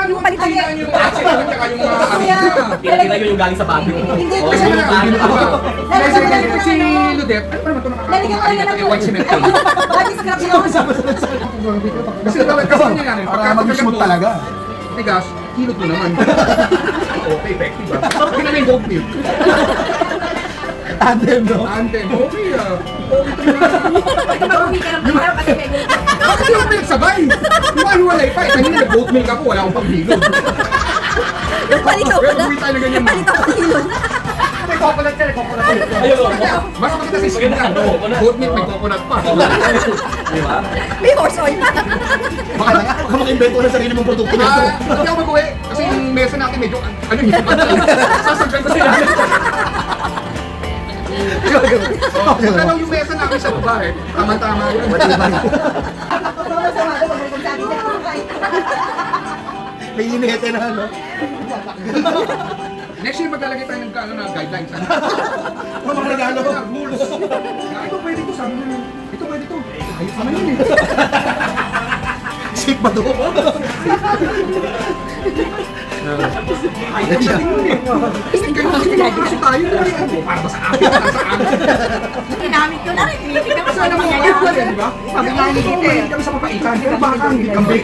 yung palitan niya. Yung asin, tsaka yung mga Pinakita yung galing sa bago. Hindi ko kasi siya. kasi nalipit si Ludet, ano pa naman ito nakakakita ng white cement tape? Body scrap yun. Kasi niya yan, Para mag-smooth talaga. tigas, hilot mo naman. Okay, effective ba? Hindi na yung gold milk. Tandem, no? Anthem, okay ah. Ito mag-uwi ka ng pagkakaroon kasi may Bakit yung pinagsabay? Hiwa-hiwalay pa. Kanina nag-goat milk ako, wala akong paghilot. palitaw Pero pala. gawin tayo na ganyan. Palitaw pa yun. May coconut ka, coconut. Ayun. Mas makita sa skin ka. Goat milk, may coconut pa. Di ba? May horse oil pa. Baka maka-invento ng sarili mong produkto nito. Hindi ako mag-uwi. Kasi yung mesa natin medyo, ano yung sasagdan ko sila. Pero yung mesa namin sa babae, tama-tama yun. May inete na, no? Next year maglalagay tayo ng guidelines. Ano mga regalo? Rules. Ito pwede to, sabi na. Ito pwede to. Ayos naman yun eh. Safe ba to? Ayos naman yun eh. Kasi tayo eh. Para ba sa akin? Para sa akin? Ginamit ko na rin. Tinitignan ko Kasi sa alam mo, mangyayari. di ba? Sabi nga, hindi kami sa papaitan. Pero baka hindi kami.